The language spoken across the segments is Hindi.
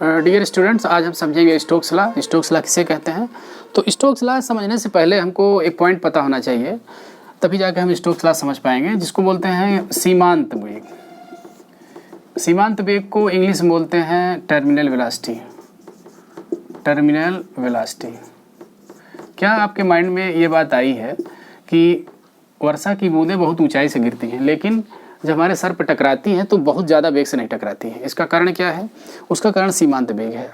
डियर स्टूडेंट्स, आज हम समझेंगे स्टोक्स लॉ। स्टोक्स लॉ किसे कहते हैं? तो स्टोक्स लॉ समझने से पहले हमको एक पॉइंट पता होना चाहिए, तभी जाकर हम स्टोक्स लॉ समझ पाएंगे, जिसको बोलते हैं सीमांत वेग। सीमांत वेग को इंग्लिश में बोलते हैं टर्मिनल वेलोसिटी। Terminal velocity. क्या आपके माइंड में ये बात आई है कि वर्षा की बूंदें बहुत ऊंचाई से गिरती हैं, लेकिन जब हमारे सर पर टकराती हैं तो बहुत ज़्यादा वेग से नहीं टकराती हैं? इसका कारण क्या है? उसका कारण सीमांत वेग है।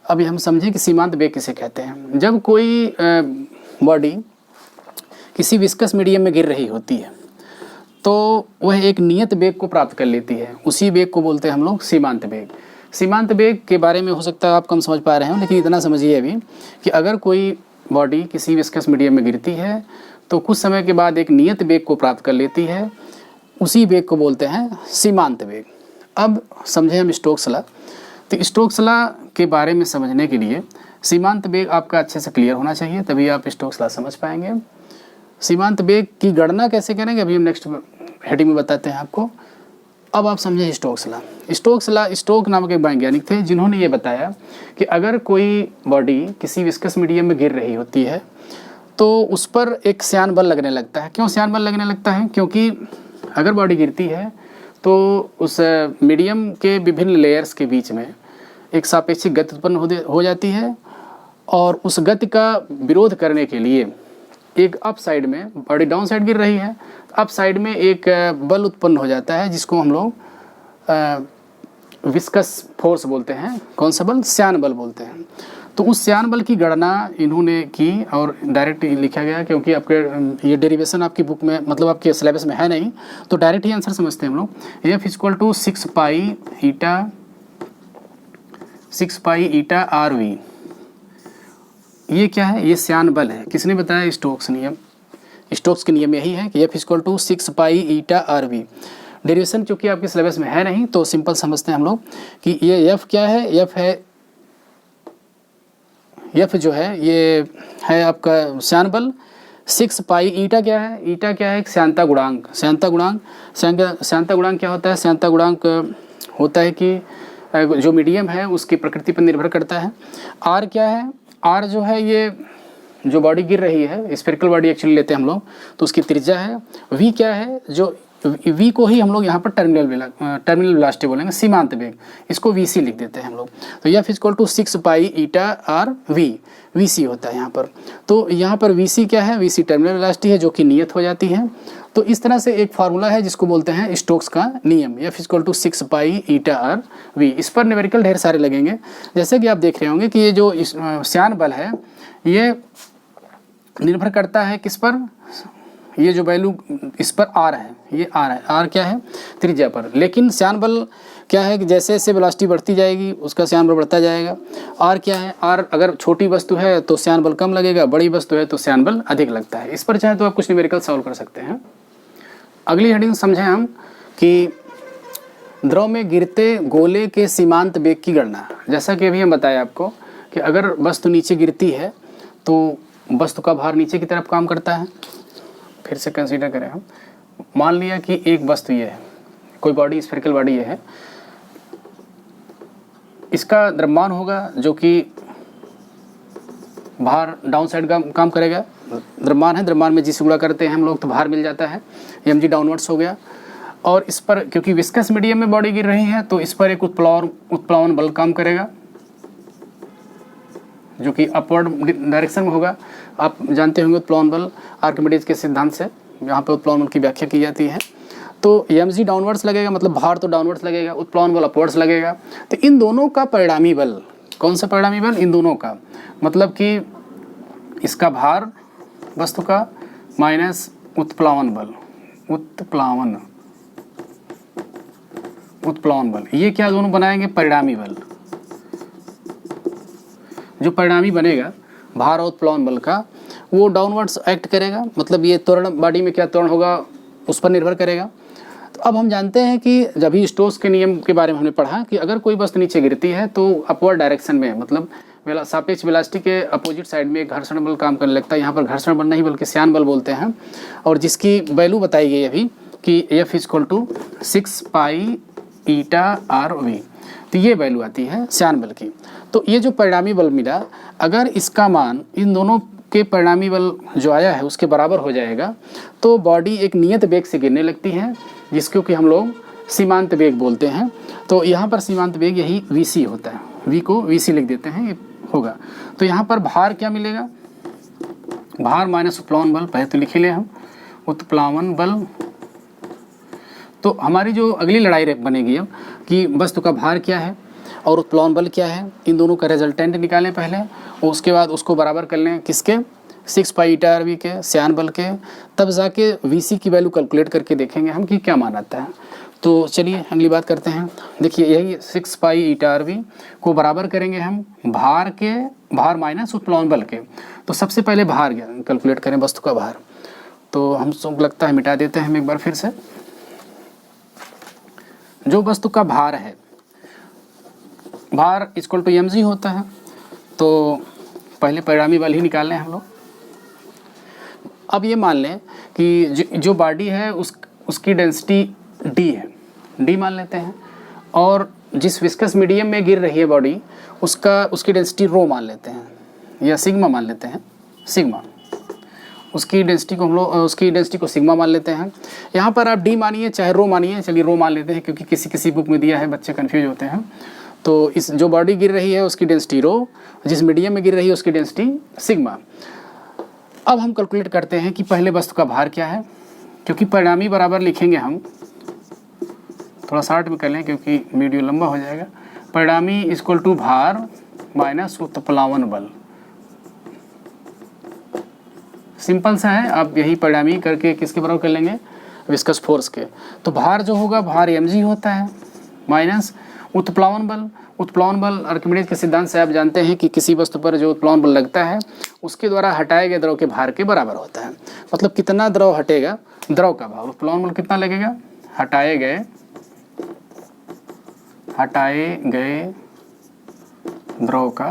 अभी हम समझें कि सीमांत वेग किसे कहते हैं। जब कोई बॉडी किसी विस्कस मीडियम में गिर रही होती है तो वह एक नियत वेग को प्राप्त कर लेती है, उसी वेग को बोलते हैं हम लोग सीमांत वेग। सीमांत वेग के बारे में हो सकता है आप कम समझ पा रहे हो, लेकिन इतना समझिए अभी कि अगर कोई बॉडी किसी विस्कस मीडियम में गिरती है तो कुछ समय के बाद एक नियत वेग को प्राप्त कर लेती है, उसी वेग को बोलते हैं सीमांत वेग। अब समझें हम स्टोक्स लॉ। तो स्टोक्स लॉ के बारे में समझने के लिए सीमांत वेग आपका अच्छे से क्लियर होना चाहिए, तभी आप स्टोक्स लॉ समझ पाएंगे। सीमांत वेग की गणना कैसे करेंगे अभी हम नेक्स्ट हेडिंग में बताते हैं आपको। अब आप समझें Stokes law. Stokes law, Stoke नामक एक वैज्ञानिक थे जिन्होंने ये बताया कि अगर कोई बॉडी किसी विस्कस मीडियम में गिर रही होती है तो उस पर एक श्यान बल लगने लगता है। क्यों श्यान बल लगने लगता है? क्योंकि अगर बॉडी गिरती है तो उस मीडियम के विभिन्न लेयर्स के बीच में एक सापेक्षिक गति उत्पन्न हो जाती है, और उस गति का विरोध करने के लिए एक अप साइड में, बॉडी डाउन साइड गिर रही है, अप साइड में एक बल उत्पन्न हो जाता है जिसको हम लोग विस्कस फोर्स बोलते हैं। कौन सा बल? श्यान बल बोलते हैं। तो उस श्यान बल की गणना इन्होंने की और डायरेक्ट लिखा गया, क्योंकि आपके ये डेरिवेशन आपकी बुक में, मतलब आपके सिलेबस में है नहीं, तो डायरेक्ट ही आंसर समझते हैं हम लोग। F equal to 6 pi eta R V. ये क्या है? ये श्यान बल है। किसने बताया? स्टोक्स नियम। स्टोक्स के नियम यही है कि F equal to 6 pi eta R V. Derivation चूँकि आपके सिलेबस में है नहीं तो सिंपल समझते हैं हम लोग कि ये एफ क्या है। एफ है, एफ जो है ये है आपका श्यान बल। 6 पाई ईटा क्या है? ईटा क्या है? एक श्यानता गुणांक। श्यानता गुणांक क्या होता है? श्यानता गुणांक होता है कि जो मीडियम है उसकी प्रकृति पर निर्भर करता है। आर क्या है? आर जो है ये जो बॉडी गिर रही है, स्फेरिकल बॉडी एक्चुअली लेते हैं हम लोग, तो उसकी त्रिज्या है। वी क्या है? जो वी को ही हम लोग यहाँ पर टर्मिनल वेलोसिटी बोलेंगे, सीमांत वेग, इसको वी सी लिख देते हैं हम लोग। तो F equal to 6 pi eta R V सी होता है यहाँ पर। तो यहाँ पर वी सी क्या है? वी सी टर्मिनल वेलोसिटी है जो कि नियत हो जाती है। तो इस तरह से एक फार्मूला है जिसको बोलते हैं स्टोक्स का नियम, F equal to 6 pi eta R V. इस पर न्यूमेरिकल ढेर सारे लगेंगे, जैसे कि आप देख रहे होंगे कि ये जो श्यान बल है ये निर्भर करता है किस पर? ये जो वैल्यू इस पर आर है, ये आर है। आर क्या है? त्रिज्या पर। लेकिन श्यान बल क्या है कि जैसे जैसे वेलोसिटी बढ़ती जाएगी उसका श्यान बल बढ़ता जाएगा। आर क्या है? आर अगर छोटी वस्तु है तो श्यान बल कम लगेगा, बड़ी वस्तु है तो श्यान बल अधिक लगता है। इस पर चाहे तो आप कुछ न्यूमेरिकल सॉल्व कर सकते हैं। अगली हेडिंग समझें हम कि द्रव में गिरते गोले के सीमांत वेग की गणना। जैसा कि अभी हम बताया आपको कि अगर वस्तु नीचे गिरती है तो वस्तु का भार नीचे की तरफ काम करता है। फिर से कंसीडर करें हम, मान लिया कि एक वस्तु ये है, कोई बॉडी, स्फेरिकल बॉडी ये है, इसका द्रव्यमान होगा जो कि भार डाउन साइड का काम करेगा। द्रव्यमान है, द्रव्यमान में जिस गुणा करते हैं हम लोग तो भार मिल जाता है, mg डाउनवर्ड्स हो गया। और इस पर क्योंकि विस्कस मीडियम में बॉडी गिर रही है तो इस पर एक उत्प्लावन बल काम करेगा जो कि अपवर्ड डायरेक्शन में होगा। आप जानते होंगे उत्प्लावन बल आर्किमिडीज के सिद्धांत से, यहाँ पे उत्प्लावन बल की व्याख्या की जाती है। तो mg डाउनवर्ड्स लगेगा, मतलब भार तो डाउनवर्ड्स लगेगा, उत्प्लावन बल अपवर्ड्स लगेगा। तो इन दोनों का परिणामी बल, कौन सा परिणामी बल? इन दोनों का, मतलब कि इसका भार वस्तु का माइनस उत्प्लावन बल, उत्प्लावन बल, ये क्या दोनों बनाएंगे? परिणामी बल। जो परिणामी बनेगा भार और उत्प्लावन बल का, वो डाउनवर्ड्स एक्ट करेगा, मतलब ये त्वरण, बॉडी में क्या त्वरण होगा उस पर निर्भर करेगा। तो अब हम जानते हैं कि जब ही स्टोक्स के नियम के बारे में हमने पढ़ा कि अगर कोई वस्तु नीचे गिरती है तो अपवर्ड डायरेक्शन में, मतलब सापेक्ष वेलोसिटी के अपोजिट साइड में घर्षण बल काम करने लगता है। यहाँ पर घर्षण बल नहीं बल्कि श्यान बल बोलते हैं, और जिसकी वैल्यू बताई गई अभी कि F equal to 6 pi eta R V, तो ये वैल्यू आती है श्यान बल की। तो ये जो परिणामी बल मिला, अगर इसका मान इन दोनों के परिणामी बल जो आया है उसके बराबर हो जाएगा तो बॉडी एक नियत वेग से गिरने लगती है, जिसको कि हम लोग सीमांत वेग बोलते हैं। तो यहाँ पर सीमांत वेग यही वीसी होता है, वी को वीसी लिख देते हैं, ये होगा। तो यहाँ पर भार क्या मिलेगा, भार माइनस उत्प्लवन बल, पहले तो लिख ही ले हम, उत्प्लावन बल। तो हमारी जो अगली लड़ाई बनेगी अब कि वस्तु का भार क्या है और उत्प्लवन बल क्या है, इन दोनों का रिजल्टेंट निकालें पहले और उसके बाद उसको बराबर कर लें किसके, 6 पाई ईटा आर वी के, श्यान बल के। तब जाके वीसी की वैल्यू कैलकुलेट करके देखेंगे हम कि क्या मान आता है। तो चलिए अगली बात करते हैं। देखिए यही 6 पाई ईटा आर वी को बराबर करेंगे हम भार के, भार माइनस उत्प्लवन बल के। तो सबसे पहले भार कैलकुलेट करें, वस्तु का भार। तो हम सब लगता है मिटा देते हैं हम एक बार फिर से। जो वस्तु का भार है, भार इक्वल टू mg होता है। तो पहले परिणामी बल ही निकालें हम लोग। अब ये मान लें कि जो बॉडी है उसकी डेंसिटी d है, d मान लेते हैं, और जिस विस्कस मीडियम में गिर रही है बॉडी उसकी डेंसिटी रो मान लेते हैं या सिग्मा मान लेते हैं, सिग्मा। उसकी डेंसिटी को सिग्मा मान लेते हैं। यहाँ पर आप डी मानिए चाहे रो मानिए, चलिए रो मान लेते हैं क्योंकि किसी बुक में दिया है, बच्चे कन्फ्यूज होते हैं। तो इस जो बॉडी गिर रही है उसकी डेंसिटी रो, जिस मीडियम में गिर रही है उसकी डेंसिटी सिग्मा। अब हम कैलकुलेट करते हैं कि पहले वस्तु का भार क्या है, क्योंकि परिणामी बराबर लिखेंगे हम, थोड़ा शार्ट में कर लें क्योंकि वीडियो लंबा हो जाएगा। परिणामी इक्वल टू भार माइनस उत्प्लावन बल, सिंपल सा है। आप यही परिणामी करके किसके बराबर कर लेंगे, विस्कस फोर्स के। तो भार जो होगा भार mg होता है माइनस उत्प्लावन बल। उत्प्लावन बल आर्किमिडीज के सिद्धांत से आप जानते हैं कि किसी वस्तु पर जो उत्प्लावन बल लगता है उसके द्वारा हटाए गए द्रव के भार के बराबर होता है। मतलब कितना द्रव हटेगा, द्रव का भार, उत्प्लावन बल कितना लगेगा, हटाए गए द्रव का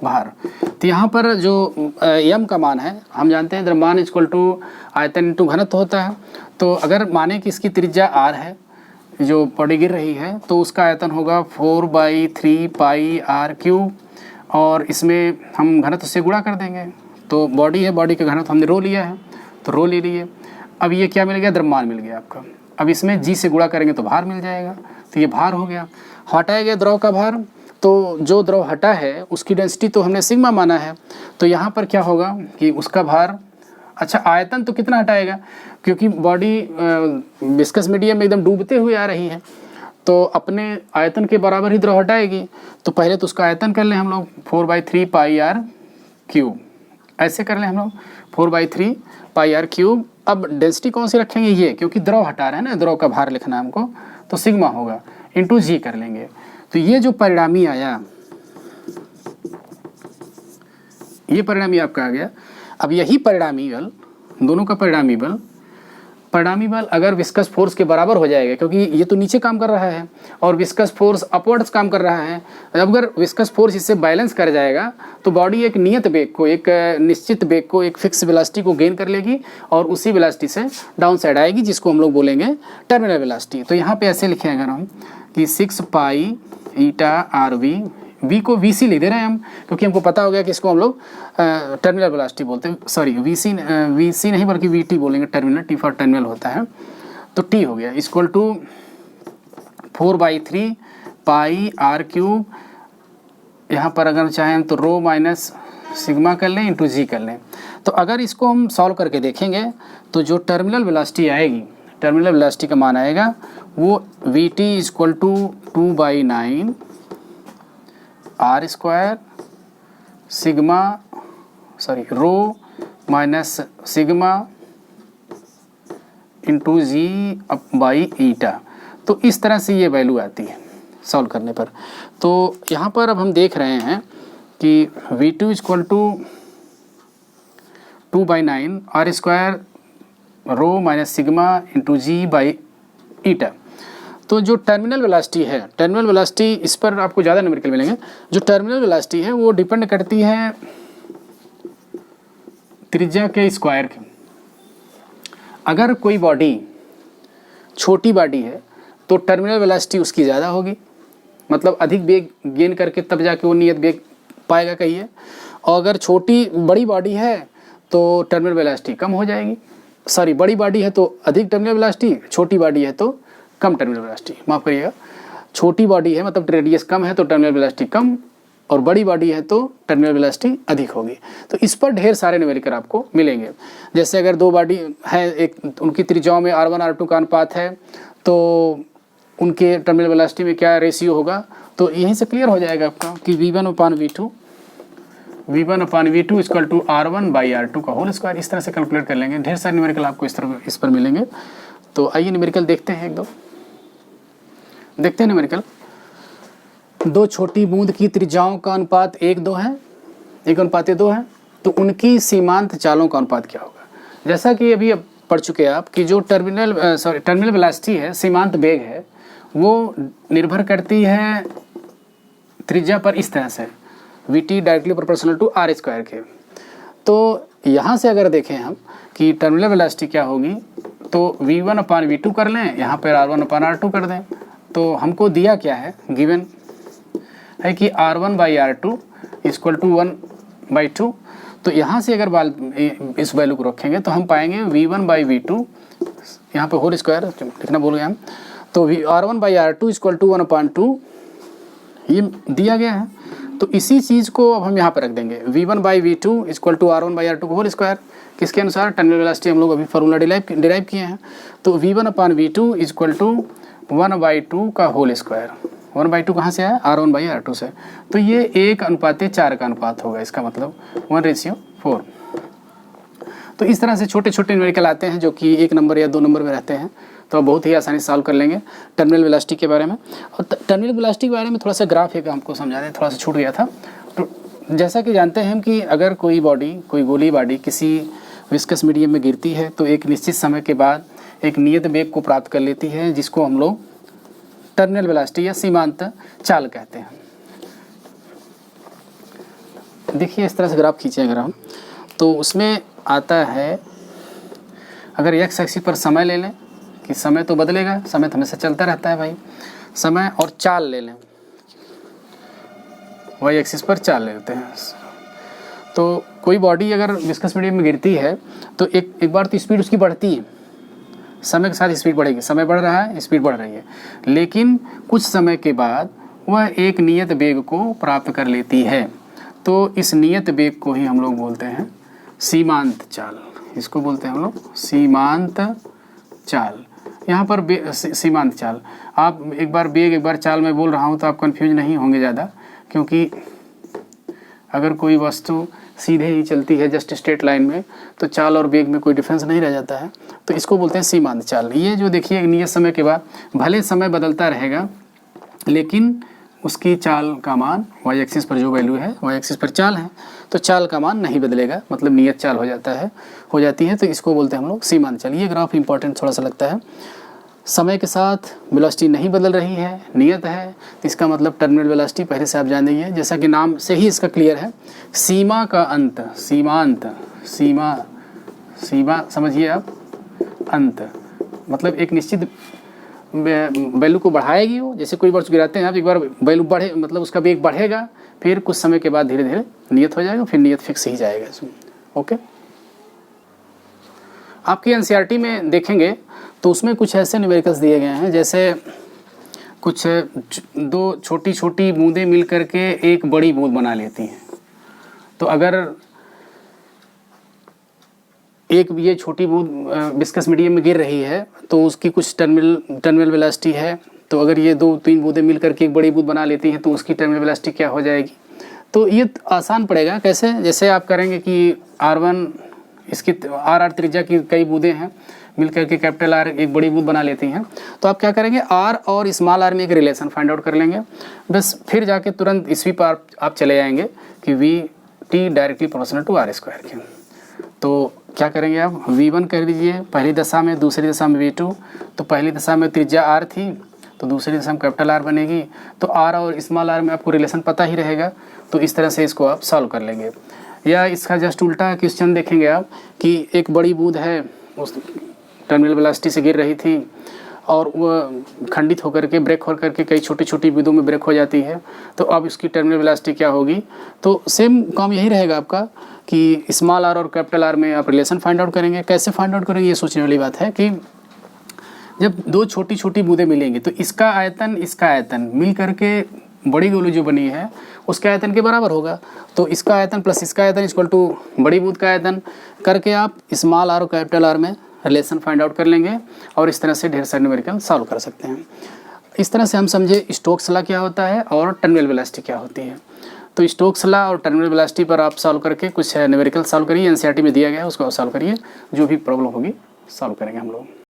भार। तो यहाँ पर जो m का मान है, हम जानते हैं द्रव्यमान इक्वल टू आयतन इंटू घनत्व होता है। तो अगर माने कि इसकी त्रिज्या r है, जो बॉडी गिर रही है, तो उसका आयतन होगा 4/3 पाई r क्यूब, और इसमें हम घनत्व से गुणा कर देंगे। तो बॉडी है, बॉडी का घनत्व हमने रो लिया है, तो रो ले लिए। अब ये क्या मिल गया, द्रव्यमान मिल गया आपका। अब इसमें g से गुणा करेंगे तो भार मिल जाएगा, तो ये भार हो गया। हटाया गया द्रव का भार, तो जो द्रव हटा है उसकी डेंसिटी तो हमने सिग्मा माना है। तो यहाँ पर क्या होगा कि उसका भार, अच्छा आयतन तो कितना हटाएगा, क्योंकि बॉडी विस्कस मीडियम में एकदम डूबते हुए आ रही है, तो अपने आयतन के बराबर ही द्रव हटाएगी। तो पहले तो उसका आयतन कर लें हम लोग, 4/3 पाई r क्यूब, ऐसे कर लें हम लोग 4/3 पाई r क्यूब। अब डेंसिटी कौन सी रखेंगे, ये, क्योंकि द्रव हटा रहे हैं ना, द्रव का भार लिखना हमको, तो सिग्मा होगा इंटू जी कर लेंगे। तो ये जो परिणामी आया, ये परिणामी आपका आ गया। अब यही परिणामी बल, दोनों का परिणामी बल अगर विस्कस फोर्स के बराबर हो जाएगा, क्योंकि ये तो नीचे काम कर रहा है और विस्कस फोर्स अपवर्ड्स काम कर रहा है। अगर विस्कस फोर्स इससे बैलेंस कर जाएगा तो बॉडी एक नियत वेग को, एक निश्चित वेग को, एक फिक्स वेलोसिटी को गेन कर लेगी और उसी वेलोसिटी से डाउन साइड आएगी, जिसको हम लोग बोलेंगे टर्मिनल वेलोसिटी। तो यहाँ पे ऐसे लिखे अगर हम कि 6 pi eta R we, we को वीसी लिख दे रहे हैं हम, क्योंकि हमको पता हो गया कि इसको हम लोग टर्मिनल वेलोसिटी बोलते हैं। सॉरी, वीसी नहीं बल्कि वीटी बोलेंगे, टर्मिनल, टी फॉर टर्मिनल होता है। तो टी हो गया equal to 4/3 pi r cube. यहाँ पर अगर चाहें तो रो माइनस सिग्मा कर लें इंटू जी कर लें। तो अगर इसको हम सॉल्व करके देखेंगे तो जो टर्मिनल वेलोसिटी आएगी, टर्मिनल वेलोसिटी का मान आएगा वो V T equal to 2/9 r square sigma, sorry rho minus sigma into g up by eta. तो इस तरह से ये वैल्यू आती है सॉल्व करने पर। तो यहाँ पर अब हम देख रहे हैं कि V2 equal to 2/9 r square rho minus sigma into g by eta. तो जो टर्मिनल वेलोसिटी है, टर्मिनल वेलोसिटी, इस पर आपको ज़्यादा न्यूमेरिकल मिलेंगे। जो टर्मिनल वेलोसिटी है वो डिपेंड करती है त्रिज्या के स्क्वायर के। अगर कोई बॉडी छोटी बॉडी है तो टर्मिनल वेलोसिटी उसकी ज़्यादा होगी, मतलब अधिक वेग गेन करके तब जाके वो नियत वेग पाएगा कहिए। और अगर बड़ी बॉडी है तो टर्मिनल वेलोसिटी कम हो जाएगी, सॉरी बड़ी बॉडी है तो अधिक टर्मिनल वेलोसिटी, छोटी बॉडी है तो कम टर्मिनल वेलोसिटी, माफ़ करिएगा, छोटी बॉडी है मतलब रेडियस कम है तो टर्मिनल वेलोसिटी कम, और बड़ी बॉडी है तो टर्मिनल वेलोसिटी अधिक होगी। तो इस पर ढेर सारे न्यूमेरिकल आपको मिलेंगे। जैसे अगर दो बॉडी है, एक उनकी त्रिज्याओं में R1 R2 का अनुपात है तो उनके टर्मिनल वेलोसिटी में क्या रेशियो होगा, तो यहीं से क्लियर हो जाएगा आपका कि V1/V2 इक्वल टू R1/R2 का होल स्क्वायर। इस तरह से कैलकुलेट कर लेंगे, ढेर सारे न्यूमेरिकल आपको इस पर मिलेंगे। तो आइए न्यूमेरिकल देखते हैं, एक दो देखते हैं न्यूमेरिकल। दो छोटी बूंद की त्रिज्याओं का अनुपात 1:2 है, 1:2 है, तो उनकी सीमांत चालों का अनुपात क्या होगा। जैसा कि अभी पढ़ चुके हैं आप कि जो टर्मिनल वेलोसिटी है, सीमांत वेग है, वो निर्भर करती है त्रिज्या पर इस तरह से, Vt directly proportional to R² के। तो यहाँ से अगर देखें हम कि टर्मिनल वेलोसिटी क्या होगी, तो V1/V2 कर लें, यहाँ पर R1/R2 कर दें, तो हमको दिया क्या है, गिवन है कि R1/R2 इक्वल टू 1/2। तो यहाँ से अगर इस वैल्यू को रखेंगे तो हम पाएंगे V1/V2, यहाँ पे होल स्क्वायर लिखना भूल गए हम, तो R1/R2 इक्वल टू 1/2 ये दिया गया है। तो इसी चीज़ को अब हम यहाँ पर रख देंगे, V1/V2 इक्वल टू R1/R2 का होल स्क्वायर, किसके अनुसार, टर्मिनल वेलोसिटी हम लोग अभी फार्मूला डिराइव किए हैं। तो V1/V2 इक्वल टू 1/2 का होल स्क्वायर, 1/2 कहाँ से आया, R1/R2 से। तो ये 1:4 का अनुपात होगा, इसका मतलब 1:4। तो इस तरह से छोटे छोटे न्यूमेरिकल आते हैं जो कि 1 नंबर या 2 नंबर में रहते हैं, तो बहुत ही आसानी से सॉल्व कर लेंगे टर्मिनल वेलोसिटी के बारे में। और टर्मिनल वेलोसिटी के बारे में थोड़ा सा ग्राफ है, हमको समझा दें, थोड़ा सा छूट गया था। तो जैसा कि जानते हैं हम कि अगर कोई गोली बॉडी किसी विस्कस मीडियम में गिरती है तो एक निश्चित समय के बाद एक नियत वेग को प्राप्त कर लेती है, जिसको हम लोग टर्मिनल वेलोसिटी या सीमांत चाल कहते हैं। देखिए इस तरह से ग्राफ खींचे अगर हम, तो उसमें आता है, अगर x एक्सिस पर समय ले लें कि समय तो बदलेगा, समय तो हमेशा चलता रहता है भाई, समय और चाल ले लें, y एक्सिस पर चाल ले लेते हैं। तो कोई बॉडी अगर विस्कस मीडियम में गिरती है तो एक बार तो स्पीड उसकी बढ़ती है, समय के साथ स्पीड बढ़ेगी, समय बढ़ रहा है, स्पीड बढ़ रही है, लेकिन कुछ समय के बाद वह एक नियत वेग को प्राप्त कर लेती है। तो इस नियत वेग को ही हम लोग बोलते हैं सीमांत चाल, इसको बोलते हैं हम लोग सीमांत चाल। यहाँ पर सीमांत चाल, आप एक बार वेग एक बार चाल में बोल रहा हूँ तो आप कंफ्यूज नहीं होंगे ज़्यादा, क्योंकि अगर कोई वस्तु सीधे ही चलती है जस्ट स्ट्रेट लाइन में तो चाल और वेग में कोई डिफरेंस नहीं रह जाता है, तो इसको बोलते हैं सीमांत चाल। ये जो देखिए नियत समय के बाद भले समय बदलता रहेगा लेकिन उसकी चाल का मान y एक्सिस पर जो वैल्यू है, y एक्सिस पर चाल है, तो चाल का मान नहीं बदलेगा, मतलब नियत चाल हो जाती है, तो इसको बोलते हैं हम लोग सीमांत चाल। ये ग्राफ इंपॉर्टेंट थोड़ा सा लगता है, समय के साथ वेलोसिटी नहीं बदल रही है, नियत है, तो इसका मतलब टर्मिनल वेलोसिटी पहले से आप जान जाइए, जैसा कि नाम से ही इसका क्लियर है, सीमा का अंत, सीमांत, सीमा समझिए आप, अंत मतलब एक निश्चित वैल्यू को बढ़ाएगी वो, जैसे कोई वस्तु गिराते हैं आप, एक बार वैल्यू बढ़े मतलब उसका वेग बढ़ेगा, फिर कुछ समय के बाद धीरे धीरे नियत हो जाएगा, फिर नियत फिक्स ही जाएगा इसमें। ओके, आपकी एनसीईआरटी में देखेंगे तो उसमें कुछ ऐसे न्यूमेरिकल्स दिए गए हैं, जैसे कुछ दो छोटी छोटी बूंदें मिल करके एक बड़ी बूंद बना लेती हैं। तो अगर एक ये छोटी बूंद विस्कस मीडियम में गिर रही है तो उसकी कुछ टर्मिनल वेलोसिटी है, तो अगर ये 2-3 बूंदें मिल करके एक बड़ी बूंद बना लेती हैं तो उसकी टर्मिनल वेलोसिटी क्या हो जाएगी। तो ये आसान पड़ेगा, कैसे, जैसे आप करेंगे कि R1 इसकी R त्रिज्या की कई बूंदें हैं मिल करके कैपिटल R एक बड़ी बूंद बना लेती हैं, तो आप क्या करेंगे, R और स्मॉल r में एक रिलेशन फाइंड आउट कर लेंगे, बस फिर जाके तुरंत ईस्वी पर आप चले जाएंगे कि Vt directly proportional to R² के। तो क्या करेंगे आप, V1 कर दीजिए पहली दशा में, दूसरी दशा में V2, तो पहली दशा में त्रिज्या R थी तो दूसरी दशा में कैपिटल R बनेगी, तो R और स्मॉल r में आपको रिलेशन पता ही रहेगा, तो इस तरह से इसको आप सॉल्व कर लेंगे। या इसका जस्ट उल्टा क्वेश्चन देखेंगे आप कि एक बड़ी बूंद है उस टर्मिनल वेलोसिटी से गिर रही थी और वो खंडित होकर के ब्रेक होकर के कई छोटी छोटी बिंदुओं में ब्रेक हो जाती है, तो अब इसकी टर्मिनल वेलोसिटी क्या होगी। तो सेम काम यही रहेगा आपका कि स्मॉल आर और कैपिटल आर में आप रिलेशन फाइंड आउट करेंगे। कैसे फाइंड आउट करेंगे, ये सोचने वाली बात है कि जब दो छोटी छोटी बूंदें मिलेंगी तो इसका आयतन मिल करके बड़ी गोली जो बनी है उसके आयतन के बराबर होगा। तो इसका आयतन प्लस इसका आयतन इक्वल टू बड़ी बूंद का आयतन करके आप स्मॉल आर और कैपिटल आर में रिलेशन फाइंड आउट कर लेंगे और इस तरह से ढेर सारे न्यूमेरिकल सॉल्व कर सकते हैं। इस तरह से हम समझे स्टोक्स लॉ क्या होता है और टर्मिनल वेलोसिटी क्या होती है। तो स्टोक्स लॉ और टर्मिनल वेलोसिटी पर आप सॉल्व करके कुछ न्यूमेरिकल सॉल्व करिए, एनसीईआरटी में दिया गया है उसको सॉल्व करिए, जो भी प्रॉब्लम होगी सॉल्व करेंगे हम लोग।